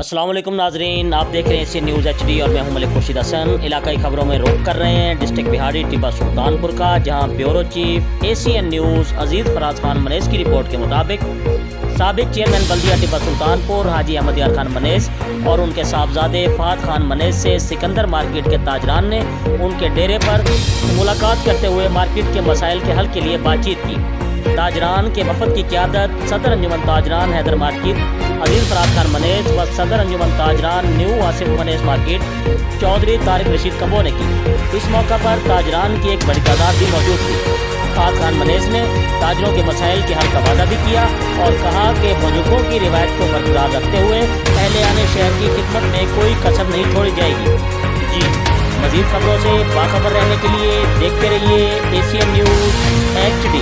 अस्सलाम वालेकुम नाजरीन, आप देख रहे हैं एशियन न्यूज़ HD और मैं हूं मलिक खुर्शीद हसन। इलाकाई खबरों में रुख कर रहे हैं डिस्ट्रिक्ट बिहारी टिब्बा सुल्तानपुर का, जहां ब्यूरो चीफ एशियन न्यूज़ अजीज़ फराज खान मनेस की रिपोर्ट के मुताबिक साबिक चेयरमैन बल्दिया टिब्बा सुल्तानपुर हाजी अहमद यार खान मनेस और उनके साहबजादे फात खान मनेस से सिकंदर मार्केट के ताजरान ने उनके डेरे पर मुलाकात करते हुए मार्केट के मसाइल के हल के लिए बातचीत की। ताजरान के वफद की क़यादत सदर अंजुमन ताजरान हैदर मार्केट अजीज़ फराज खान मनेस व सदर अंजुमन ताजरान न्यू आसिफ मनेस मार्केट चौधरी तारिक रशीद कबो ने की। इस मौका पर ताजरान की एक बड़ी तादाद भी मौजूद थी। फात खान मनेस ने ताजरों के मसाइल के हल का वादा भी किया और कहा कि बुजुर्गों की रिवायत को बरकरार रखते हुए पहले आने शहर की खिदमत में कोई कसर नहीं छोड़ी जाएगी। जी मज़ीद खबरों से बाखबर रहने के लिए देखते रहिए एशियन न्यूज़ HD।